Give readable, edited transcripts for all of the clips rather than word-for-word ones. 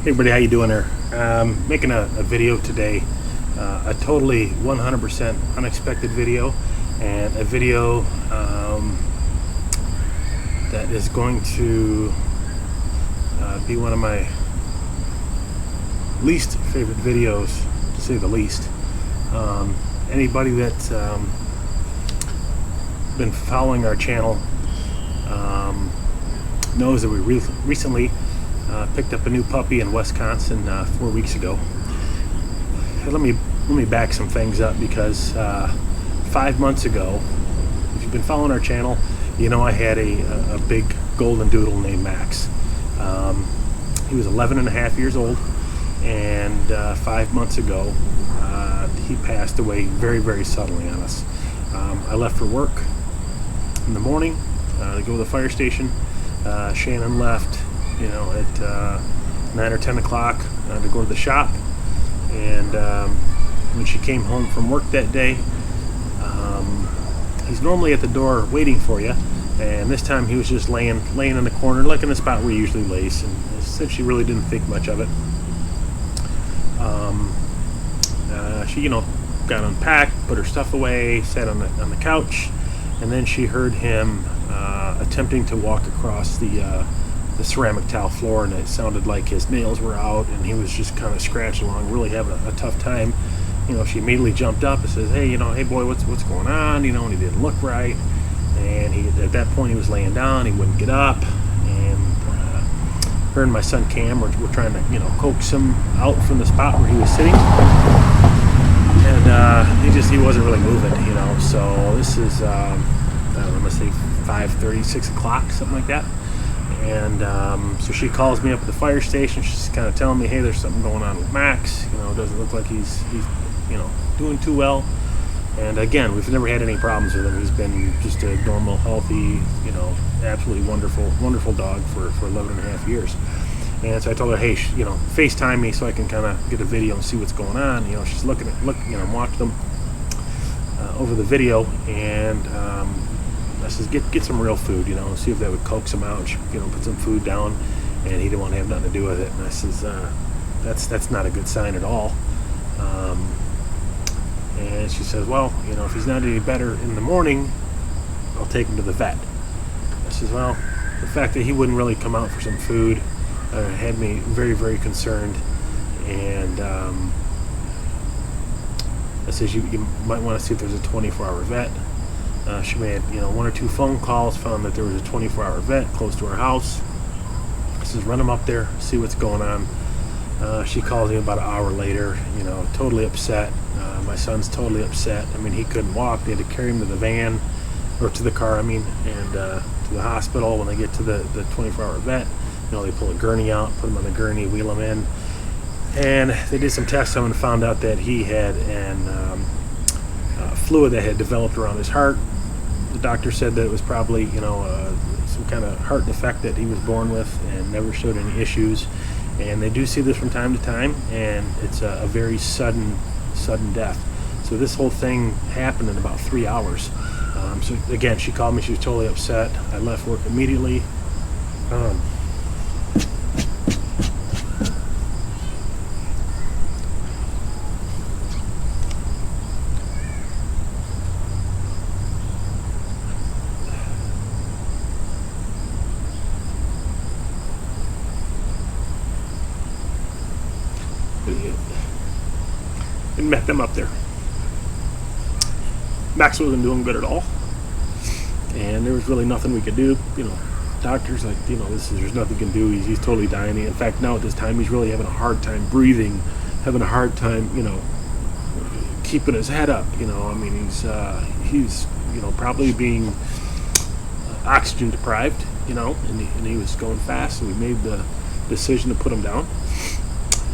Hey everybody, how you doing there? Making a video today, a totally 100% unexpected video, and a video that is going to be one of my least favorite videos, to say the least. Anybody that's been following our channel knows that we recently picked up a new puppy in Wisconsin 4 weeks ago. Let me back some things up, because 5 months ago, if you've been following our channel, you know I had a big golden doodle named Max. He was 11 and a half years old, and 5 months ago he passed away very, very suddenly on us. I left for work in the morning to go to the fire station. Shannon left at 9 or 10 o'clock to go to the shop, and when she came home from work that day, he's normally at the door waiting for you, and this time he was just laying in the corner, like in the spot where he usually lays, and since she really didn't think much of it, she got unpacked, put her stuff away, sat on the couch, and then she heard him attempting to walk across the ceramic tile floor, and it sounded like his nails were out, and he was just kind of scratching along, really having a tough time. She immediately jumped up and says, "Hey, hey boy, what's going on?" And he didn't look right, and at that point he was laying down, he wouldn't get up, and her and my son Cam were trying to coax him out from the spot where he was sitting, and he wasn't really moving, so this is I don't know, let's say 5:30, 6 o'clock, something like that. And so she calls me up at the fire station. She's kind of telling me, "Hey, there's something going on with Max. It doesn't look like he's doing too well." And again, we've never had any problems with him. He's been just a normal, healthy, absolutely wonderful dog for 11 and a half years. And so I told her, "Hey, FaceTime me so I can kind of get a video and see what's going on." She's looking, watched them over the video, and I says, get some real food, see if that would coax him out. She, put some food down, and he didn't want to have nothing to do with it. And I says, that's not a good sign at all. And she says, "Well, if he's not any better in the morning, I'll take him to the vet." I says, "Well, the fact that he wouldn't really come out for some food had me very, very concerned." And I says, you might want to see if there's a 24-hour vet. She made one or two phone calls, found that there was a 24-hour vet close to her house. I says, "Run him up there, see what's going on." She calls me about an hour later, totally upset. My son's totally upset. He couldn't walk. They had to carry him to the van, or to the car, and to the hospital. When they get to the 24-hour vet, they pull a gurney out, put him on the gurney, wheel him in, and they did some tests on him and found out that he had fluid that had developed around his heart. The doctor said that it was probably some kind of heart defect that he was born with, and never showed any issues. And they do see this from time to time, and it's a very sudden death. So this whole thing happened in about 3 hours. So again, she called me. She was totally upset. I left work immediately. And met them up there. Max wasn't doing good at all, and there was really nothing we could do. Doctors there's nothing we can do. He's totally dying. In fact, now at this time, he's really having a hard time breathing, having a hard time, keeping his head up. He's probably being oxygen deprived. And he was going fast, so we made the decision to put him down.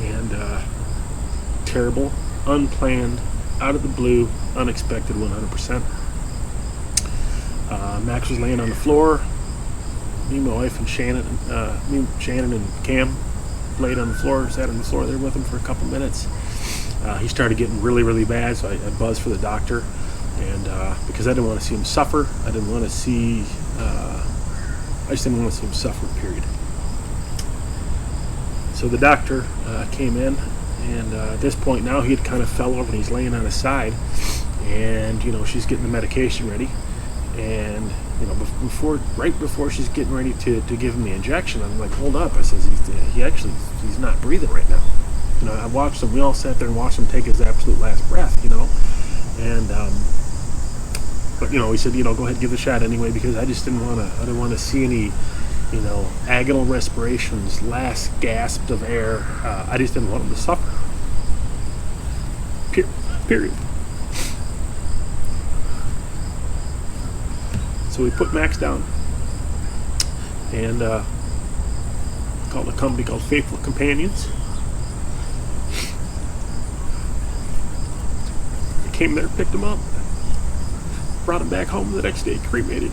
And terrible, unplanned, out of the blue, unexpected, 100%. Max was laying on the floor. Me, my wife, and Shannon and Cam laid on the floor, sat on the floor there with him for a couple minutes. He started getting really, really bad, so I buzzed for the doctor, and because I didn't want to see him suffer, I just didn't want to see him suffer, period. So the doctor came in, and at this point now he had kind of fell over and he's laying on his side, and she's getting the medication ready, and right before she's getting ready to give him the injection, I'm like, hold up. I says, he's not breathing right now. I watched him. We all sat there and watched him take his absolute last breath. And but he said, go ahead and give the shot anyway, because I just didn't want to see any agonal respirations, last gasps of air. I just didn't want him to suffer. Period. So we put Max down and called a company called Faithful Companions. They came there, picked him up, brought him back home the next day, cremated.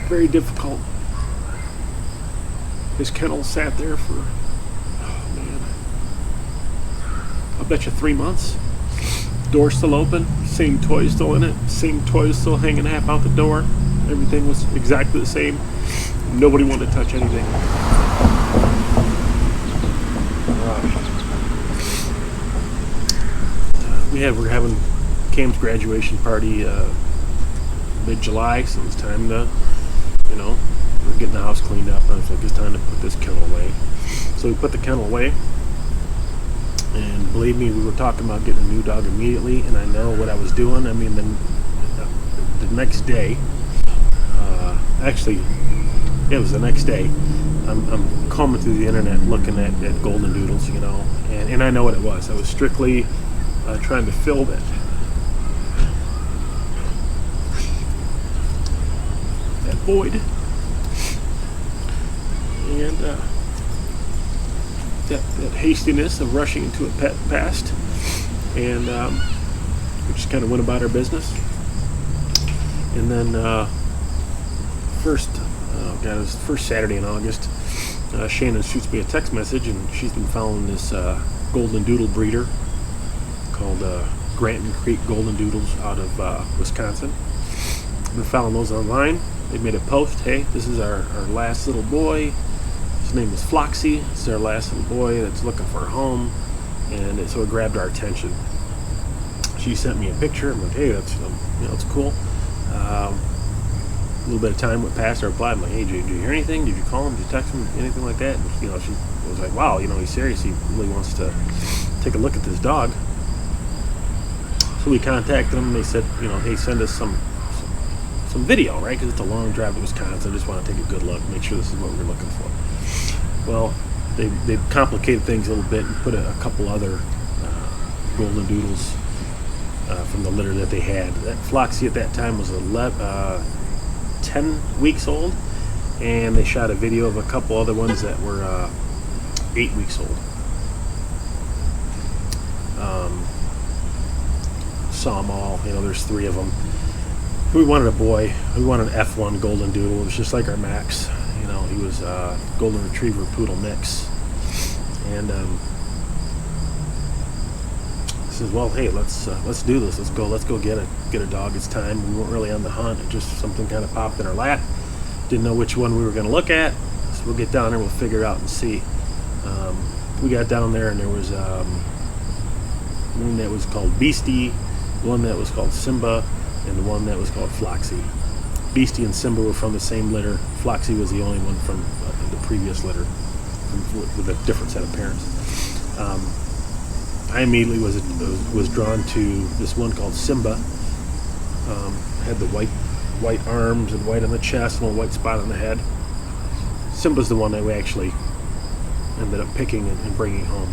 Very difficult. His kennel sat there for, I'll bet you 3 months. Door still open, same toys still in it, same toys still hanging half out the door. Everything was exactly the same. Nobody wanted to touch anything. We're having Cam's graduation party mid-July, so it's time to, we're getting the house cleaned up. And I was like, it's time to put this kennel away. So we put the kennel away. And believe me, we were talking about getting a new dog immediately, and I know what I was doing. I mean, the next day, actually, it was the next day, I'm combing through the internet looking at golden doodles, and I know what it was. I was strictly trying to fill that void, and that hastiness of rushing into a pet past, and we just kind of went about our business. And then it was the first Saturday in August, Shannon shoots me a text message, and she's been following this golden doodle breeder called Granton Creek Golden Doodles out of Wisconsin. I've been following those online. They made a post, hey, this is our last little boy. His name is Floxy. This is our last little boy that's looking for a home, and so it grabbed our attention. She sent me a picture. I'm like, hey, that's it's cool. A little bit of time went past. I replied, I'm like, hey, did you hear anything? Did you call him? Did you text him? Anything like that? And, she was like, wow, he's serious. He really wants to take a look at this dog. So we contacted them. And they said, hey, send us some video, right? Because it's a long drive to Wisconsin. I just want to take a good look, make sure this is what we're looking for. Well, they complicated things a little bit and put a couple other golden doodles from the litter that they had. That Floxy at that time was 10 weeks old, and they shot a video of a couple other ones that were 8 weeks old. Saw them all. There's 3 of them. We wanted a boy. We wanted an F1 golden doodle. It was just like our Max. He was a golden retriever poodle mix. And says, well, hey, let's do this. Let's go get a dog. It's time. We weren't really on the hunt. It just something kind of popped in our lap. Didn't know which one we were going to look at. So we'll get down there. We'll figure it out and see. We got down there, and there was one that was called Beastie, one that was called Simba, and the one that was called Floxy. Beastie and Simba were from the same litter. Floxy was the only one from the previous litter, with a different set of parents. I immediately was drawn to this one called Simba. Had the white arms and white on the chest and a white spot on the head. Simba's the one that we actually ended up picking and bringing home.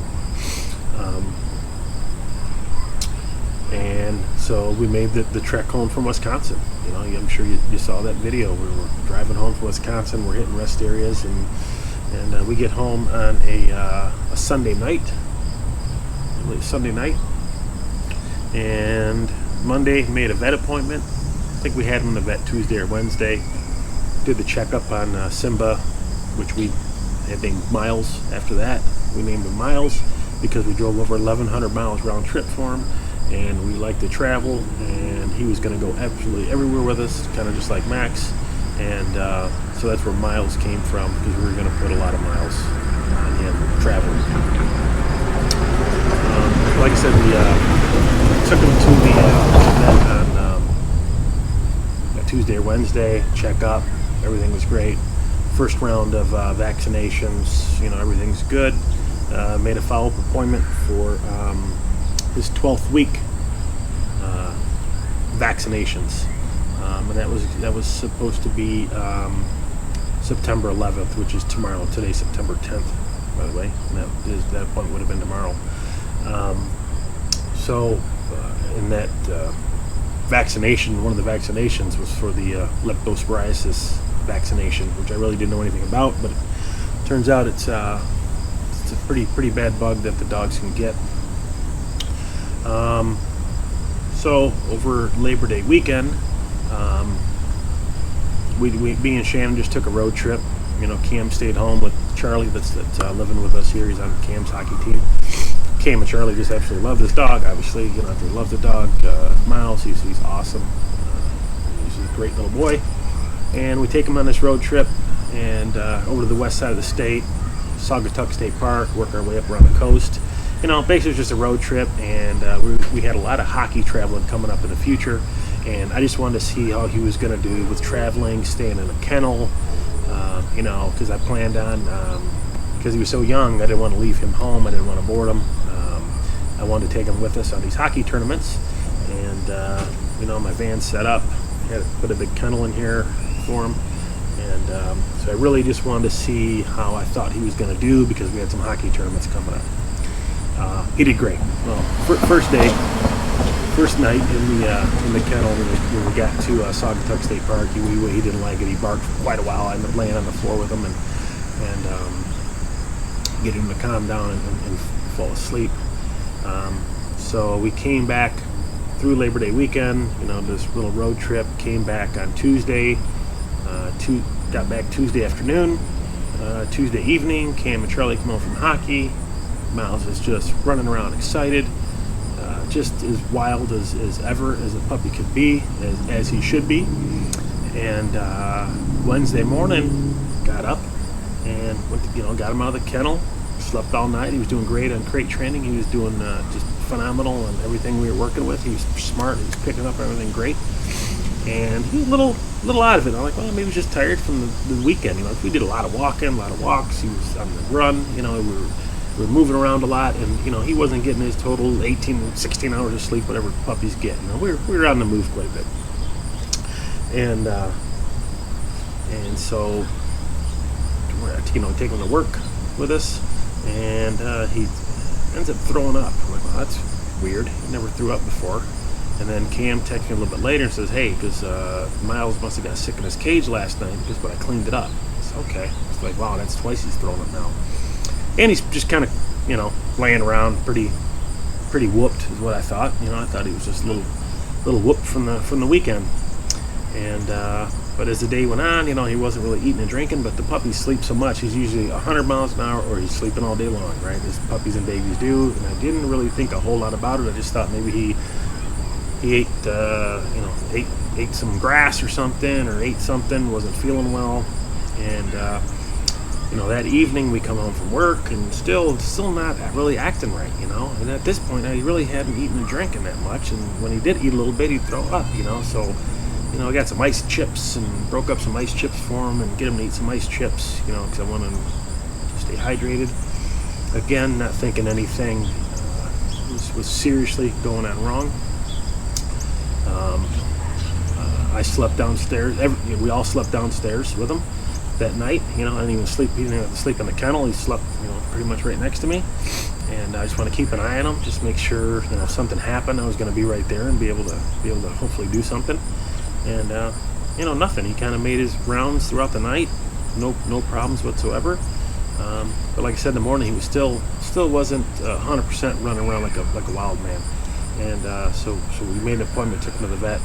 And so we made the trek home from Wisconsin. I'm sure you saw that video. We were driving home from Wisconsin. We're hitting rest areas, and we get home on a Sunday night. I believe Sunday night. And Monday made a vet appointment. I think we had him in the vet Tuesday or Wednesday. Did the checkup on Simba, which we had named Myles after that. We named him Myles because we drove over 1,100 miles round trip for him. And we liked to travel, and he was going to go absolutely everywhere with us, kind of just like Max. And so that's where Myles came from, because we were going to put a lot of miles on him traveling. Like I said, we took him to the vet on Tuesday or Wednesday, check up, everything was great. First round of vaccinations, everything's good. Made a follow-up appointment for his 12th week vaccinations, and that was supposed to be September 11th, which is tomorrow. Today's September 10th, by the way. And that appointment would have been tomorrow. In that vaccination, one of the vaccinations was for the leptospirosis vaccination, which I really didn't know anything about, but it turns out it's a pretty bad bug that the dogs can get. So over Labor Day weekend, me and Shannon just took a road trip. Cam stayed home with Charlie, that's living with us here. He's on Cam's hockey team. Cam and Charlie just absolutely love this dog. Obviously, they love the dog. Myles, he's awesome. He's a great little boy. And we take him on this road trip and over to the west side of the state, Saugatuck State Park, work our way up around the coast. Basically just a road trip, and we had a lot of hockey traveling coming up in the future, and I just wanted to see how he was going to do with traveling, staying in a kennel, because I planned on, because he was so young, I didn't want to leave him home, I didn't want to board him. I wanted to take him with us on these hockey tournaments, and my van's set up. I had to put a big kennel in here for him, and so I really just wanted to see how I thought he was going to do, because we had some hockey tournaments coming up. He did great. Well, first night in the kennel, when we got to Saugatuck State Park, he didn't like it. He barked for quite a while. I ended up laying on the floor with him and getting him to calm down and fall asleep. So we came back through Labor Day weekend, this little road trip. Came back on Tuesday. Got back Tuesday afternoon. Tuesday evening, Cam and Charlie come home from hockey. Myles is just running around excited, just as wild as ever as a puppy could be, as he should be. And Wednesday morning, got up and went to, got him out of the kennel, slept all night. He was doing great on crate training. He was doing just phenomenal on everything we were working with. He was smart. He was picking up everything great. And he was a little out of it. I'm like, well, maybe he was just tired from the weekend. We did a lot of walking, a lot of walks. He was on the run. We were moving around a lot, and he wasn't getting his total 18, 16 hours of sleep, whatever puppies get. We were on the move quite a bit, and so we're taking him to work with us, and he ends up throwing up. I'm like, well, that's weird. He never threw up before. And then Cam texted me a little bit later and says, hey, because Myles must have got sick in his cage last night, but I cleaned it up. It's okay. It's like, wow, that's twice he's thrown up now. And he's just kind of, laying around, pretty whooped is what I thought. I thought he was just a little whooped from the weekend. And but as the day went on, he wasn't really eating and drinking. But the puppies sleep so much; he's usually 100 miles an hour, or he's sleeping all day long, right? As puppies and babies do. And I didn't really think a whole lot about it. I just thought maybe he ate ate some grass or something, or ate something, wasn't feeling well, and. That evening we come home from work and still not really acting right, And at this point, I really hadn't eaten and drinking that much. And when he did eat a little bit, he'd throw up, So, I got some ice chips and broke up some ice chips for him and get him to eat some ice chips, because I want him to stay hydrated. Again, not thinking anything was seriously going on wrong. I slept downstairs. We all slept downstairs with him that night. I didn't even sleep. He didn't have to sleep in the kennel. He slept, pretty much right next to me. And I just want to keep an eye on him, just make sure, if something happened, I was going to be right there and be able to hopefully do something. And nothing. He kind of made his rounds throughout the night. No problems whatsoever. But like I said in the morning, he was still wasn't 100% running around like a wild man. And so we made an appointment, took him to the vet,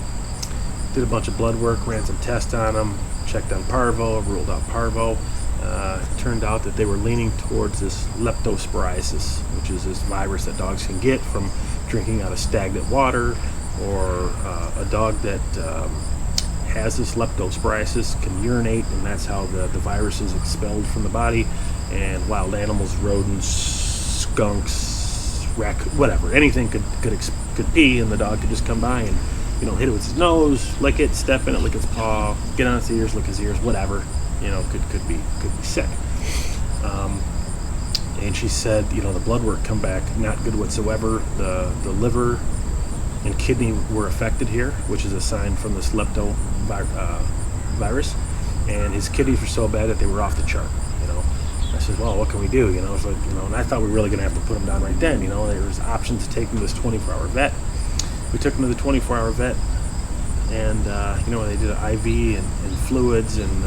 did a bunch of blood work, ran some tests on him. Checked on parvo, ruled out parvo. Turned out that they were leaning towards this leptospirosis, which is this virus that dogs can get from drinking out of stagnant water, or a dog that has this leptospirosis can urinate, and that's how the virus is expelled from the body. And wild animals, rodents, skunks, whatever, anything could pee, and the dog could just come by and hit it with his nose, lick it, step in it, lick its paw, get on its ears, lick his ears, whatever. Could be sick. And she said, the blood work come back not good whatsoever. The liver and kidney were affected here, which is a sign from this virus. And his kidneys were so bad that they were off the chart. I said, well, what can we do? I was like, and I thought we were really going to have to put him down right then. There was options to take him to this 24-hour vet. We took him to the 24-hour vet, and they did an IV and fluids and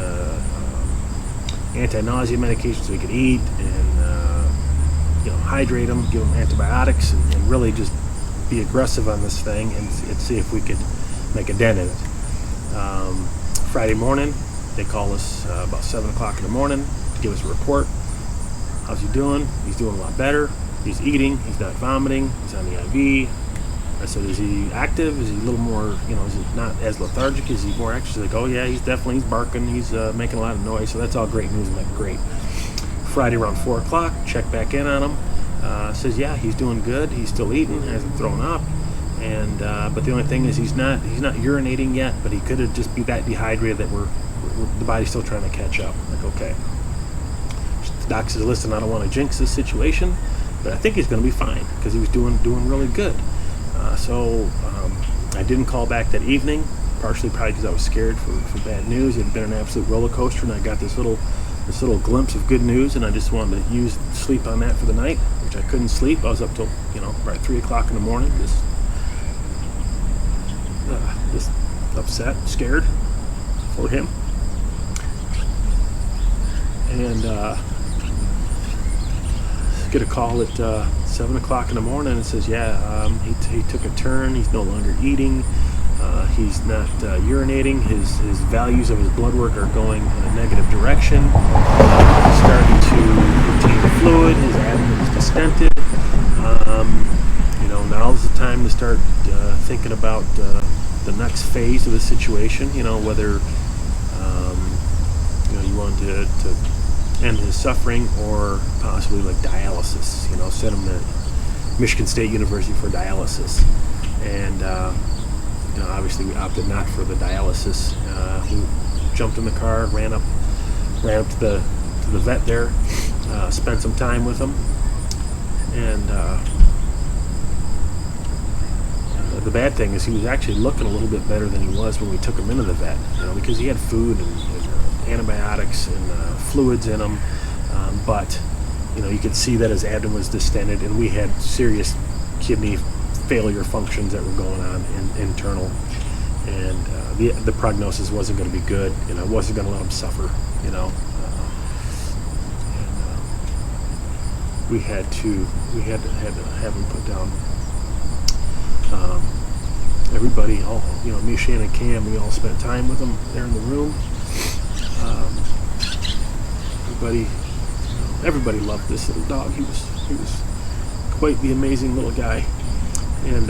anti-nausea medication so he could eat, and hydrate him, give him antibiotics, and really just be aggressive on this thing and see if we could make a dent in it. Friday morning, they call us about 7 o'clock in the morning to give us a report. How's he doing? He's doing a lot better. He's eating. He's not vomiting. He's on the IV. I said, is he active? Is he a little more, is he not as lethargic? Is he more active? She's like, oh yeah, he's barking. He's making a lot of noise. So that's all great news. I'm like, great. Friday around 4 o'clock, check back in on him. Says, yeah, he's doing good. He's still eating, hasn't thrown up. And but the only thing is he's not urinating yet, but he could have just be that dehydrated that the body's still trying to catch up. Like, okay. The doc says, listen, I don't want to jinx this situation, but I think he's going to be fine because he was doing really good. So I didn't call back that evening, partially probably because I was scared for bad news. It had been an absolute roller coaster, and I got this little glimpse of good news, and I just wanted to sleep on that for the night, which I couldn't sleep. I was up till about 3 o'clock in the morning, just upset, scared for him, and get a call at 7 o'clock in the morning and says, yeah, he took a turn. He's no longer eating. He's not urinating. His values of his blood work are going in a negative direction. He's starting to retain fluid. His abdomen is distended. Now's the time to start thinking about the next phase of the situation. Whether you want to end his suffering or possibly like dialysis. Send him to Michigan State University for dialysis. And obviously we opted not for the dialysis. We jumped in the car, ran up to the vet there, spent some time with him, and the bad thing is he was actually looking a little bit better than he was when we took him into the vet, because he had food and antibiotics and fluids in him, but you could see that his abdomen was distended, and we had serious kidney failure functions that were going on internal, and the prognosis wasn't going to be good, and I wasn't going to let him suffer, we had to have him put down. Everybody, me, Shane, and Cam, we all spent time with him there in the room. Everybody loved this little dog. He was quite the amazing little guy. And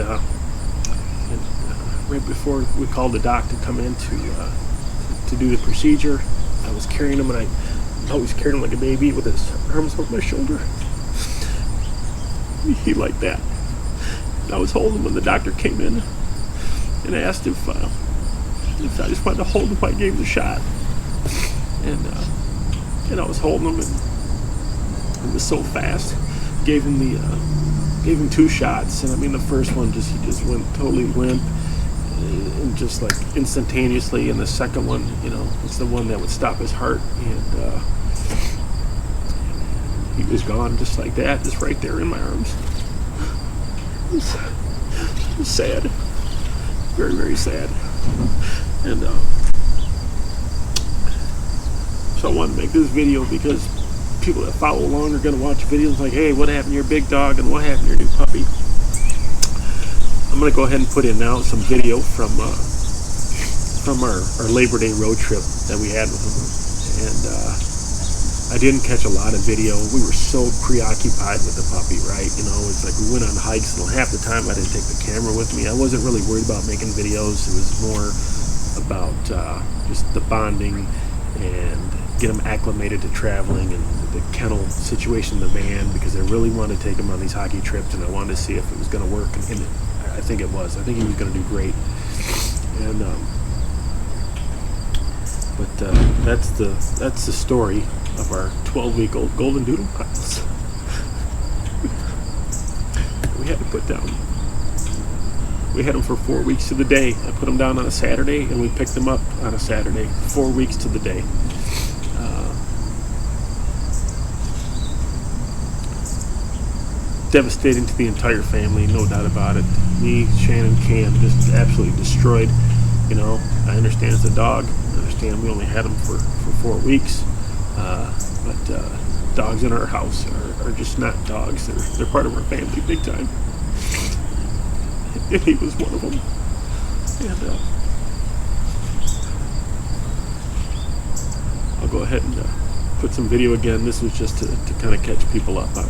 right before we called the doc to come in to do the procedure, I was carrying him, and I always carried him like a baby with his arms over my shoulder. He liked that. I was holding him when the doctor came in and asked if I just wanted to hold him while I gave him the shot. And I was holding him, and it was so fast. Gave him 2 shots, and the first one he just went totally limp, and just like instantaneously. And the second one, it's the one that would stop his heart, and he was gone just like that, just right there in my arms. It was sad, very, very sad. And so I wanted to make this video because people that follow along are going to watch videos like, hey, what happened to your big dog and what happened to your new puppy? I'm going to go ahead and put in now some video from our Labor Day road trip that we had with him. And I didn't catch a lot of video. We were so preoccupied with the puppy, right? It's like we went on hikes, and half the time I didn't take the camera with me. I wasn't really worried about making videos. It was more about just the bonding and get them acclimated to traveling and the kennel situation in the van, because I really wanted to take him on these hockey trips and I wanted to see if it was going to work, and I think it was. I think he was going to do great. And that's the story of our 12-week-old golden doodle Myles. We had to put down. We had him for 4 weeks to the day. I put him down on a Saturday, and we picked him up on a Saturday. 4 weeks to the day. Devastating to the entire family, no doubt about it. Me, Shannon, Cam, just absolutely destroyed. You know, I understand it's a dog. I understand we only had him for 4 weeks. But dogs in our house are just not dogs. They're part of our family big time. And he was one of them. And I'll go ahead and put some video again. This was just to kind of catch people up on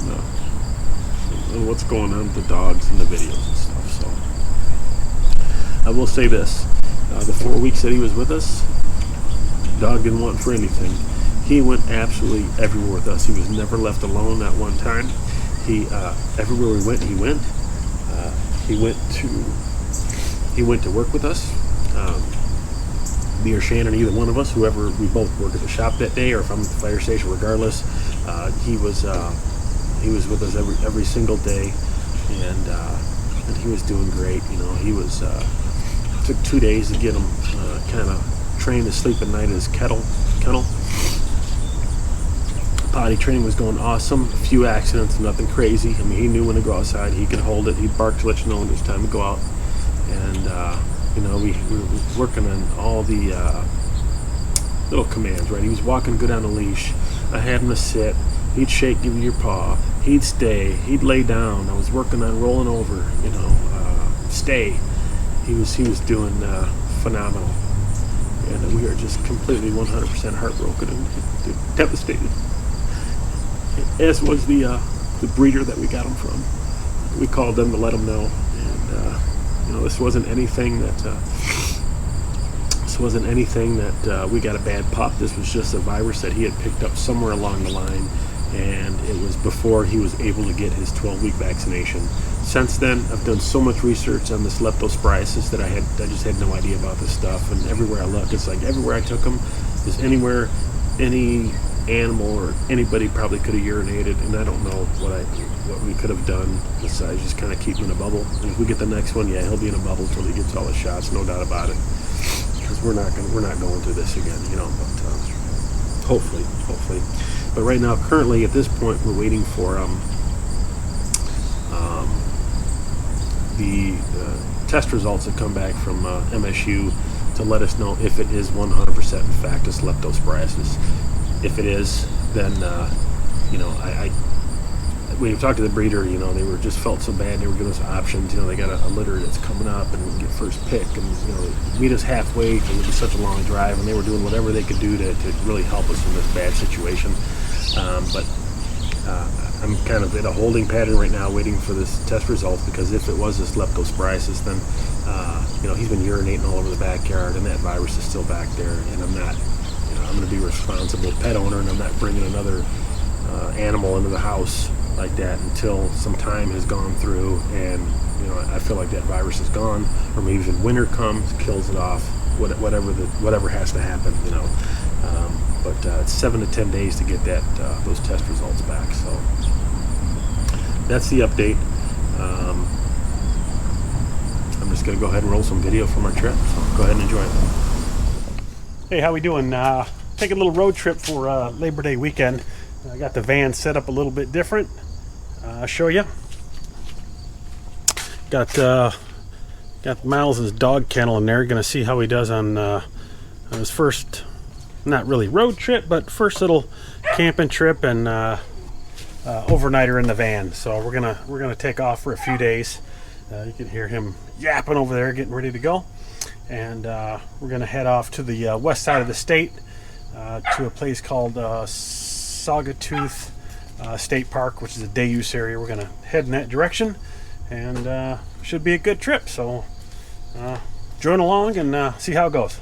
what's going on with the dogs and the videos and stuff. So I will say this. The 4 weeks that he was with us, dog didn't want for anything. He went absolutely everywhere with us. He was never left alone that one time. He everywhere we went, he went. He went to work with us. Me or Shannon, either one of us, whoever, we both work at the shop that day, or if I'm at the fire station, regardless. He was with us every single day, and he was doing great. You know, he was took 2 days to get him kind of trained to sleep at night in his kennel. Potty training was going awesome. A few accidents, nothing crazy. I mean, he knew when to go outside. He could hold it. He'd bark to let you know when it was time to go out. And you know, we were working on all the little commands, right? He was walking good on a leash. I had him to sit. He'd shake, give you your paw. He'd stay. He'd lay down. I was working on rolling over. You know, stay. He was doing phenomenal, and we are just completely 100% heartbroken and devastated. As was the breeder that we got him from. We called them to let them know, and you know, this wasn't anything that we got a bad pup. This was just a virus that he had picked up somewhere along the line, and it was before he was able to get his 12-week vaccination. Since then, I've done so much research on this leptospirosis that I just had no idea about this stuff. And everywhere I looked, it's like everywhere I took him, is anywhere any animal or anybody probably could have urinated, and I don't know what we could have done besides just kind of keep him in a bubble. And if we get the next one, yeah, he'll be in a bubble until he gets all his shots, no doubt about it. Because we're not going through this again, you know. But hopefully. But right now, currently at this point, we're waiting for the test results that come back from MSU to let us know if it is 100% in fact it's leptospirosis. If it is, then you know, when you talk to the breeder, you know, they were just felt so bad. They were giving us options. You know, they got a litter that's coming up, and we get first pick, and you know, they meet us halfway because it was such a long drive, and they were doing whatever they could do to really help us in this bad situation. But I'm kind of in a holding pattern right now, waiting for this test result, because if it was this leptospirosis, then you know, he's been urinating all over the backyard, and that virus is still back there, and I'm not. I'm going to be a responsible pet owner, and I'm not bringing another animal into the house like that until some time has gone through, and you know, I feel like that virus is gone, or maybe even winter comes, kills it off, whatever has to happen, you know. But it's 7 to 10 days to get those test results back. So that's the update. I'm just going to go ahead and roll some video from our trip. So go ahead and enjoy it. Hey, how we doing? Taking a little road trip for Labor Day weekend. I got the van set up a little bit different. I'll show you. Got Myles' dog kennel in there. Going to see how he does on his first, not really road trip, but first little camping trip and overnighter in the van. So we're gonna take off for a few days. You can hear him yapping over there, getting ready to go. And we're gonna head off to the west side of the state to a place called Saugatuth State Park, which is a day use area. We're gonna head in that direction, and should be a good trip. So join along and see how it goes.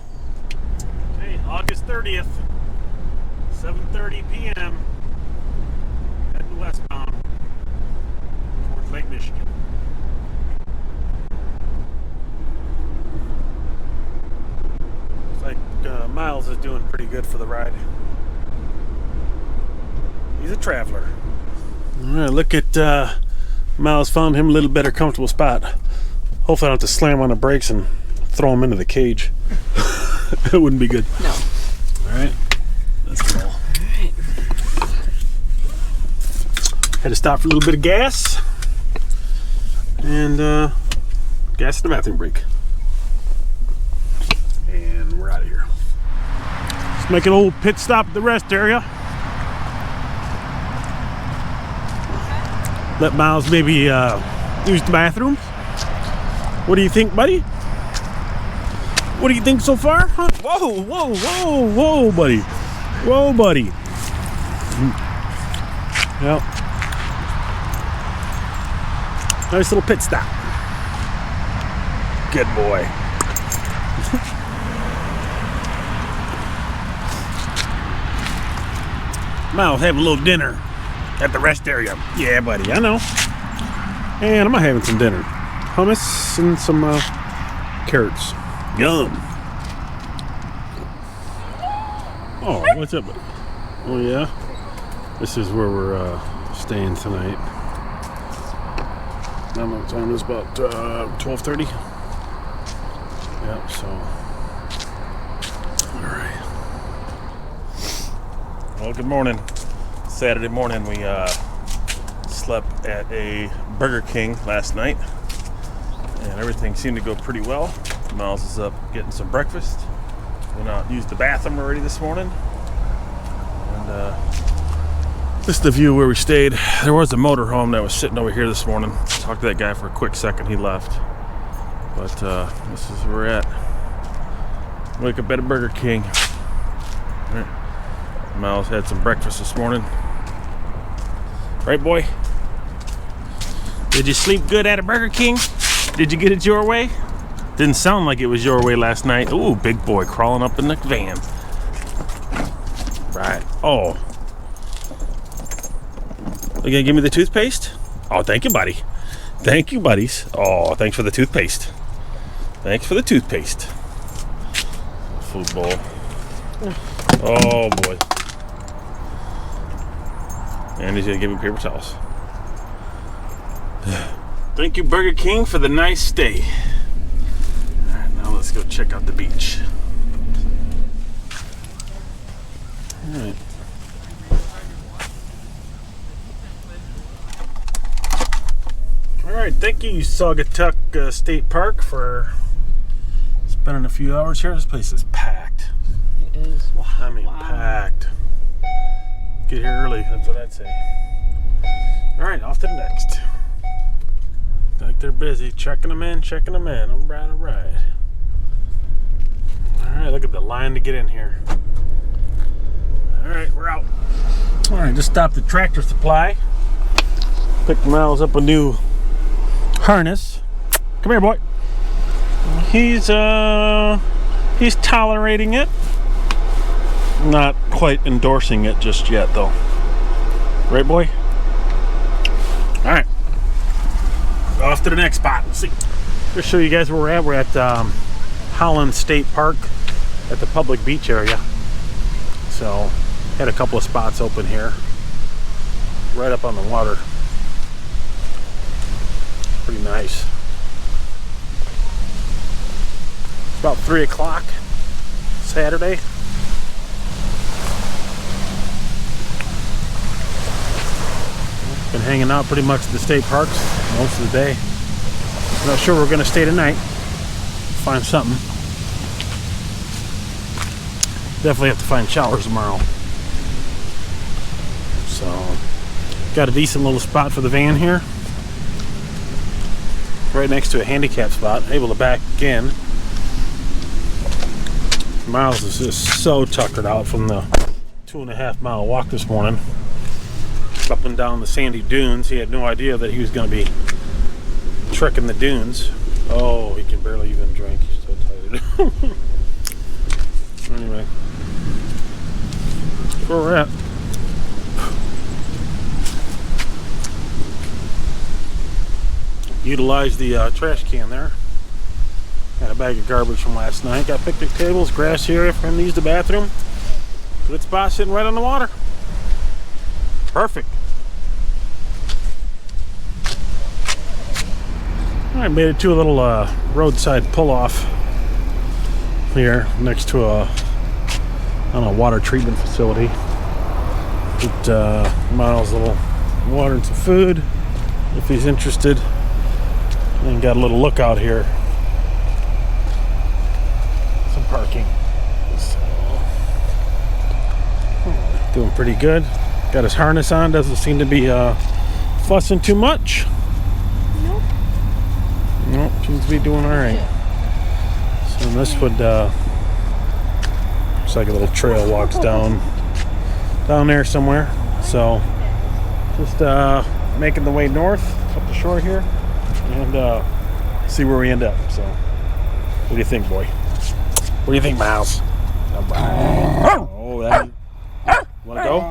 August 30th, 7:30 p.m. Heading westbound towards Lake Michigan. Looks like Myles is doing pretty good for the ride. He's a traveler. All right, look at Myles found him a little better comfortable spot. Hopefully I don't have to slam on the brakes and throw him into the cage. That wouldn't be good. No. All right, let's go. All right. Had to stop for a little bit of gas and gas in the bathroom break. And we're out of here. Let's make an old pit stop at the rest area. Let Myles maybe use the bathroom. What do you think, buddy? What do you think so far? Huh? Whoa, whoa, whoa, whoa, buddy. Whoa, buddy. Yep. Nice little pit stop. Good boy. Myles having a little dinner at the rest area. Yeah, buddy, I know. And I'm having some dinner. Hummus and some carrots. Yum. Oh, what's up, buddy? Oh, yeah? This is where we're staying tonight. I don't know what time it is, about 12:30. Yep, so. All right. Well, good morning. Saturday morning, we slept at a Burger King last night, and everything seemed to go pretty well. Myles is up getting some breakfast. Went out and used the bathroom already this morning. And this is the view where we stayed. There was a motorhome that was sitting over here this morning. Talked to that guy for a quick second. He left. But this is where we're at. Wake up at a Burger King. All right. Myles had some breakfast this morning. Right, boy? Did you sleep good at a Burger King? Did you get it your way? Didn't sound like it was your way last night. Ooh, big boy crawling up in the van. Right. Oh. You gonna give me the toothpaste? Oh, thank you, buddy. Thank you, buddies. Oh, thanks for the toothpaste. Thanks for the toothpaste. Food bowl. Oh, boy. And he's gonna give me paper towels. Thank you, Burger King, for the nice stay. All right, now let's go check out the beach. All right. All right, thank you, Saugatuck State Park, for spending a few hours here. This place is packed. It is. Wow. I mean, packed. Get here early, that's what I'd say. All right, off to the next. Like they're busy checking them in. All right, all right. All right, look at the line to get in here. All right, we're out. All right, just stopped at Tractor Supply. Picked Myles up a new harness. Come here, boy. He's tolerating it. Not quite endorsing it just yet, though. Right, boy? All right. Off to the next spot. Let's see. Just show you guys where we're at. We're at Holland State Park at the public beach area. So, had a couple of spots open here. Right up on the water. Pretty nice. It's about 3 o'clock Saturday. Been hanging out pretty much at the state parks most of the day. Not sure we're gonna stay tonight. Find something. Definitely have to find showers tomorrow. So, got a decent little spot for the van here. Right next to a handicap spot. Able to back in. Myles is just so tuckered out from the 2.5 mile walk this morning. Up and down the sandy dunes. He had no idea that he was going to be trekking the dunes. Oh, he can barely even drink. He's so tired. Anyway, where we're at. Utilize the trash can there. Got a bag of garbage from last night. Got picnic tables, grass area for him to use the bathroom. Good spot sitting right on the water. Perfect. I made it to a little roadside pull-off here next to a water treatment facility. Get Myles a little water and some food if he's interested. And got a little lookout here. Some parking. So, doing pretty good. Got his harness on. Doesn't seem to be fussing too much. Nope, seems to be doing all right. So this would looks like a little trail walks down there somewhere. So just making the way north up the shore here and see where we end up. So what do you think, boy? What do you think, Myles? All right. Oh, that. Want to go?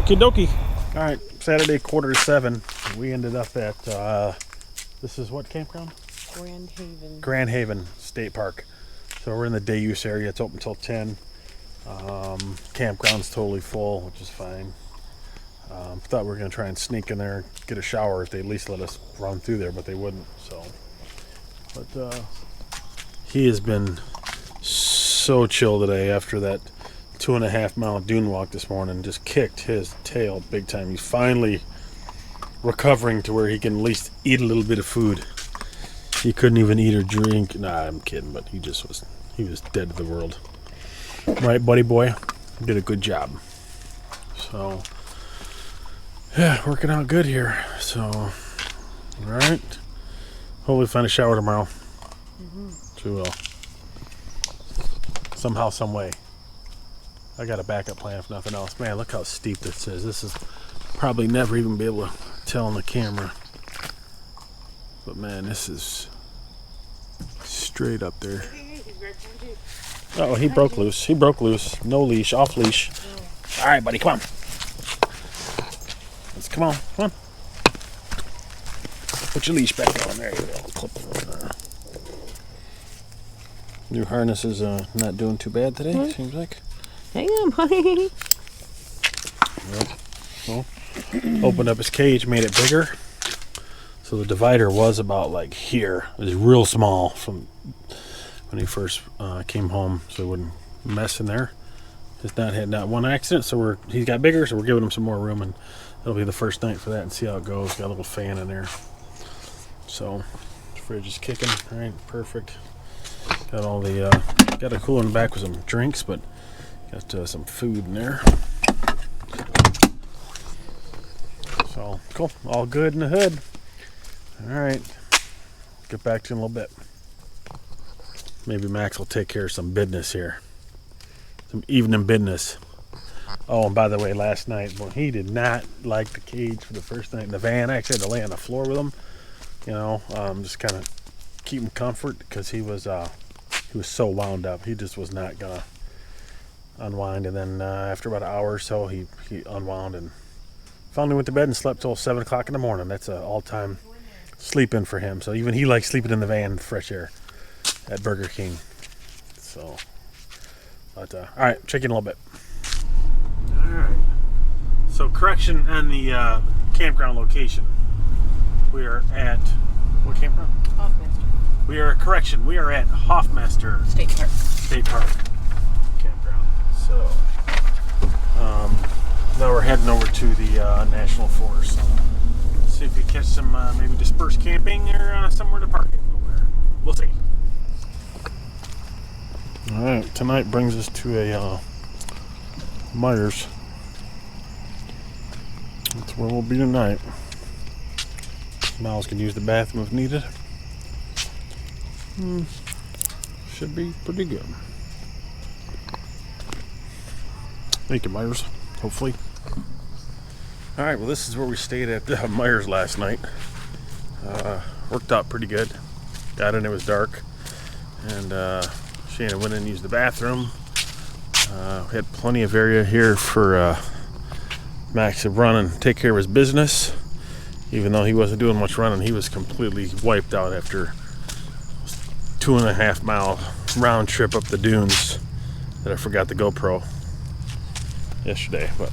Okie dokie. All right, Saturday 6:45. We ended up at this is what campground? Grand Haven State Park. So we're in the day use area. It's open until 10. Campground's totally full, which is fine. Thought we were going to try and sneak in there, get a shower if they at least let us run through there, but they wouldn't. So, but he has been so chill today after that 2.5 mile dune walk this morning. Just kicked his tail big time. He's finally recovering to where he can at least eat a little bit of food. He couldn't even eat or drink. Nah, I'm kidding, but he was dead to the world. Right, buddy boy? Did a good job. So, yeah, working out good here. So, all right. Hopefully find a shower tomorrow. We will. Somehow, some way. I got a backup plan if nothing else. Man, look how steep this is. This is probably never even be able to tell on the camera. But man, this is straight up there. Oh, he broke loose. He broke loose. No leash, off leash. All right, buddy, come on. Come on. Put your leash back on. There you go. Clip it. New harness is not doing too bad today, seems like. Hang on, buddy. Yep. Well, opened up his cage, made it bigger. So the divider was about like here. It was real small from when he first came home, so he wouldn't mess in there. He's not had not one accident, so he's got bigger, so we're giving him some more room, and it'll be the first night for that and see how it goes. Got a little fan in there. So the fridge is kicking. All right, perfect. Got all the got a cooler in the back with some drinks, but got some food in there. So cool, all good in the hood. All right, get back to you in a little bit. Maybe Max will take care of some business here, some evening business. Oh, and by the way, last night, well, he did not like the cage for the first night in the van. I actually had to lay on the floor with him, just kind of keep him comfort because he was so wound up. He just was not gonna unwind. And then after about an hour or so, he unwound and finally went to bed and slept till 7 o'clock in the morning. That's an all-time sleep-in for him. So even he likes sleeping in the van, fresh air at Burger King. So, but all right, check in a little bit. All right. So correction on the campground location. We are at what campground? Hoffmaster. We are at Hoffmaster State Park campground. So now we're heading over to the National Forest. See if we catch some maybe dispersed camping or somewhere to park it. We'll see. All right, tonight brings us to a Myers. That's where we'll be tonight. Myles can use the bathroom if needed. Should be pretty good. Thank you, Myers. Hopefully. All right, well, this is where we stayed at Myers last night. Worked out pretty good. Got in, it was dark, and Shannon went in and used the bathroom. We had plenty of area here for Max to run and take care of his business. Even though he wasn't doing much running, he was completely wiped out after a 2.5 mile round trip up the dunes that I forgot the GoPro yesterday, but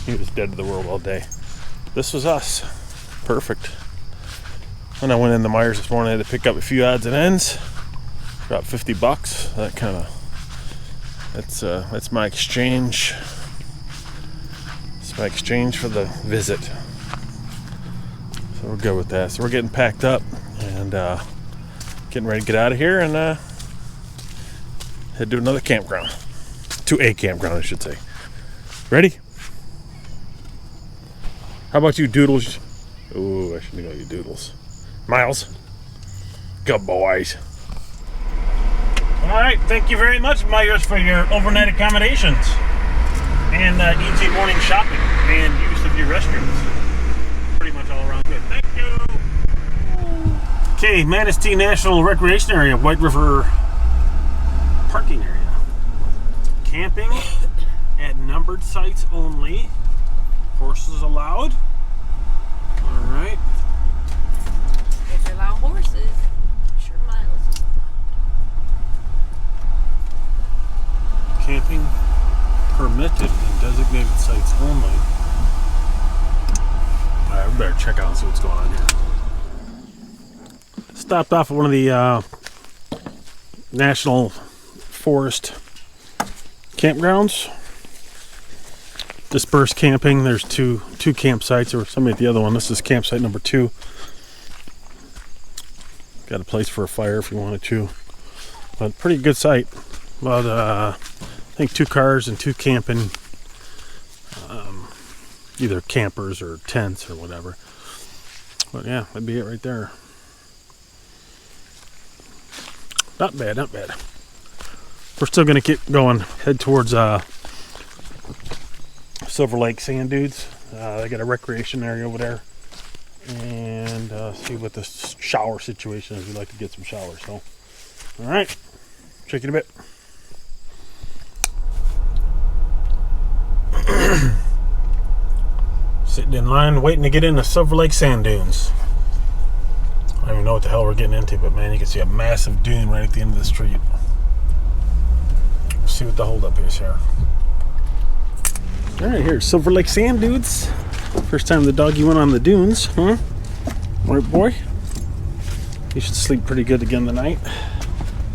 he was dead to the world all day. This was us. Perfect. And I went into Myers this morning. I had to pick up a few odds and ends. About $50. That kind of that's my exchange. It's my exchange for the visit. So we're good with that. So we're getting packed up and getting ready to get out of here and head to another campground. To a campground, I should say. Ready? How about you, Doodles? Ooh, I shouldn't go you, Doodles. Myles. Good boys. All right, thank you very much, Myers, for your overnight accommodations and easy morning shopping and use of your restrooms. Pretty much all around good. Thank you. Okay, Manistee National Recreation Area, White River parking area. Camping at numbered sites only. Horses allowed. All right. If they allow horses, sure Myles is allowed. Camping permitted in designated sites only. Alright, we better check out and see what's going on here. Stopped off at one of the National Forest campgrounds. Dispersed camping. There's two campsites. There was somebody at the other one. This is campsite number 2. Got a place for a fire if you wanted to. But pretty good site. About I think 2 cars and 2 camping, either campers or tents or whatever. But yeah, that'd be it right there. Not bad, not bad. We're still gonna keep going, head towards Silver Lake Sand Dudes. They got a recreation area over there, and see what the shower situation is. We'd like to get some showers. So, all right, check you in a bit. Sitting in line waiting to get into Silver Lake Sand Dunes. I don't even know what the hell we're getting into, but man, you can see a massive dune right at the end of the street. Let's see what the holdup is here. Alright, here's Silver Lake Sand Dudes. First time the doggy went on the dunes, huh? Right, boy? You should sleep pretty good again tonight.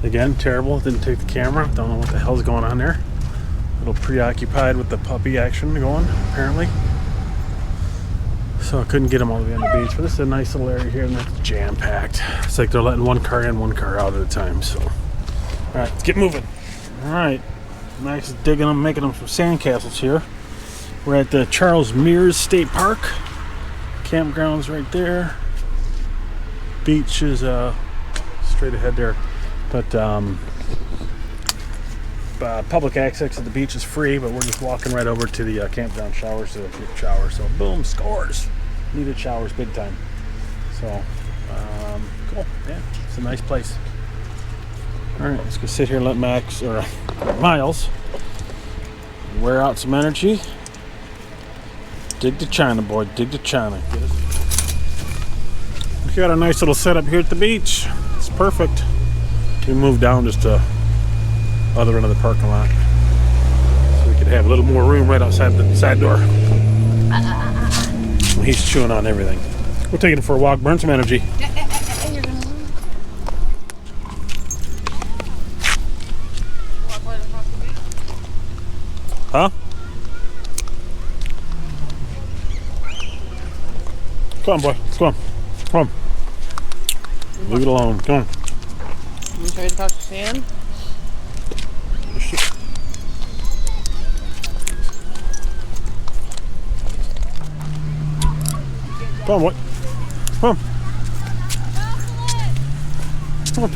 Again, terrible. Didn't take the camera. Don't know what the hell's going on there. A little preoccupied with the puppy action going, apparently. So I couldn't get them all the way on the beach. But this is a nice little area here, and it's jam-packed. It's like they're letting one car in, one car out at a time. So, alright, let's get moving. Alright, Max is digging them, making them some sandcastles here. We're at the Charles Mears State Park. Campground's right there. Beach is straight ahead there. But public access to the beach is free, but we're just walking right over to the campground showers to get a shower. So boom, scores. Needed showers big time. So cool. Yeah, it's a nice place. All right, let's go sit here and let Max or Myles wear out some energy. Dig to China, boy. Dig to China. We got a nice little setup here at the beach. It's perfect. We moved down just to other end of the parking lot, so we could have a little more room right outside the side door. He's chewing on everything. We're taking it for a walk, burn some energy. Huh? Come on, boy. Come on. Come on. Leave it alone. Come on. You try to talk to Sam? Come on, boy. Come on. Come on.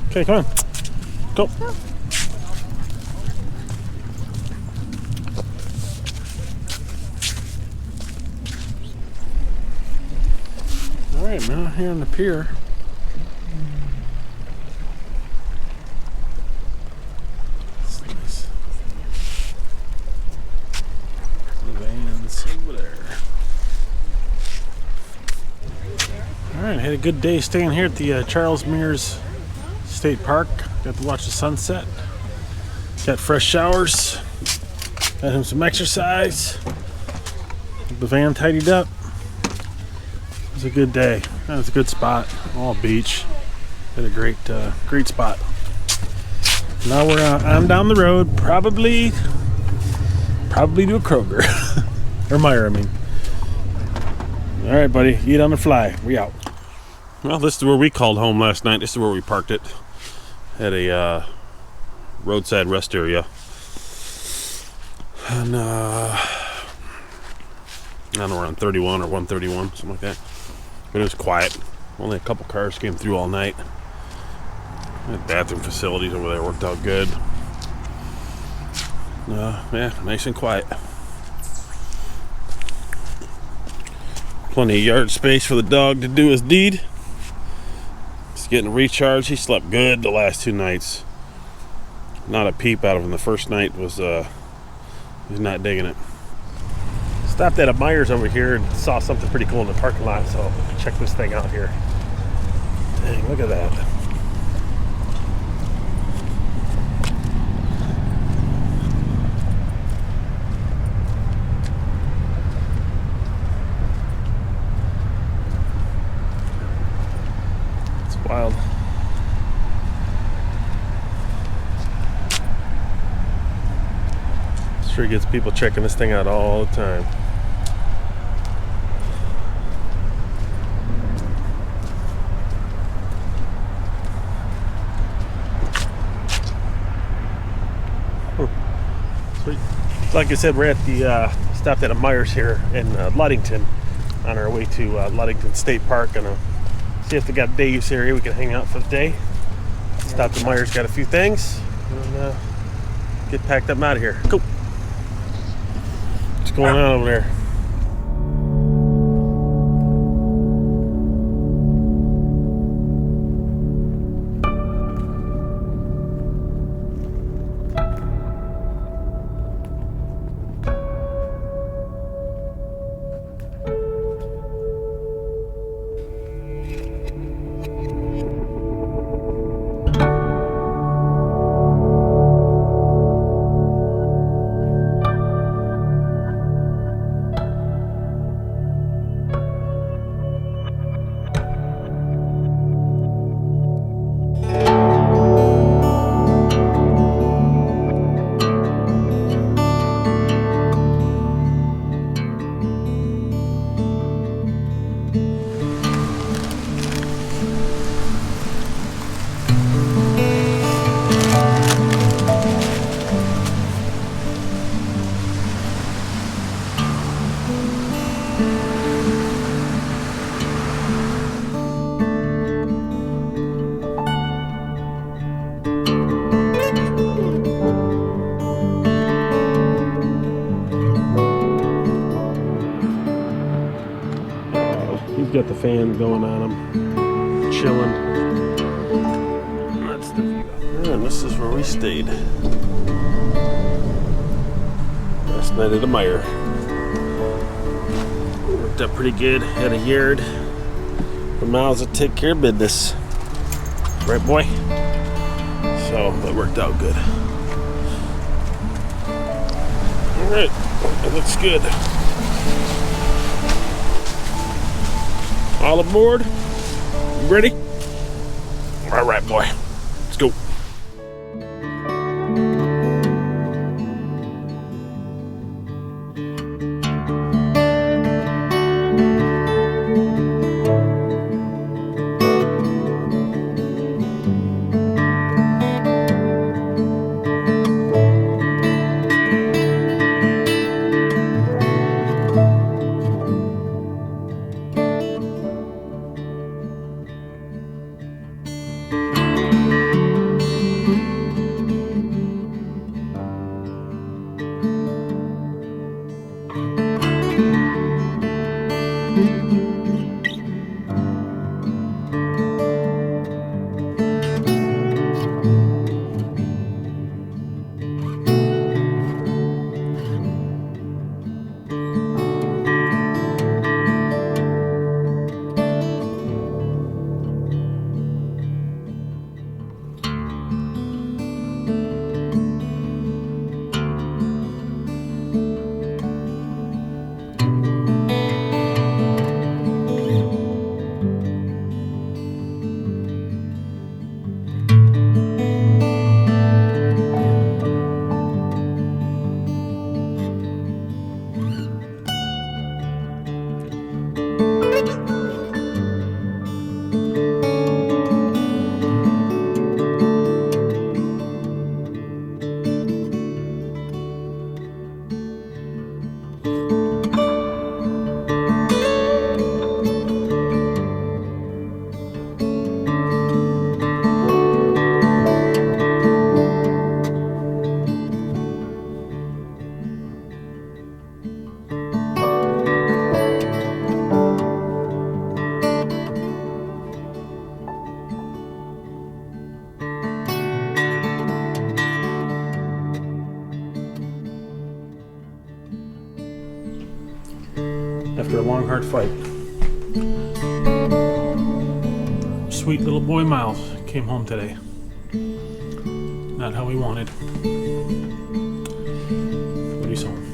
Okay, come on. Go. Alright, man, here on the pier. Alright, had a good day staying here at the Charles Mears State Park. Got to watch the sunset. Got fresh showers. Got him some exercise. The van tidied up. It was a good day. It was a good spot. All beach. Had a great spot. Now we're on down the road. Probably to a Kroger. Or Meijer, I mean. Alright, buddy. Eat on the fly. We out. Well, this is where we called home last night. This is where we parked it. At a roadside rest area. And I don't know, around 31 or 131, something like that. But it was quiet. Only a couple cars came through all night. Bathroom facilities over there worked out good. Yeah, nice and quiet. Plenty of yard space for the dog to do his deed. He's getting recharged. He slept good the last 2 nights. Not a peep out of him. The first night was he's not digging it. Stopped at a Myers over here and saw something pretty cool in the parking lot, so check this thing out here. Dang, look at that. It's wild. Sure gets people checking this thing out all the time. Sweet. Like I said, we're at the stopped at a Myers here in Ludington on our way to Ludington State Park. Gonna see if they got day use area we can hang out for the day. Stopped at Myers, got a few things, and get packed up and out of here. Go. What's going on over there? Got the fan going on him, chilling. That's the view. And this is where we stayed last night at a Meijer. Worked out pretty good. Had a yard for Myles to take care of business. Right, boy? So that worked out good. All right, it looks good. All aboard? You ready? All right, boy. Let's go. after a long, hard fight. Sweet little boy Myles came home today. Not how he wanted. But he's home.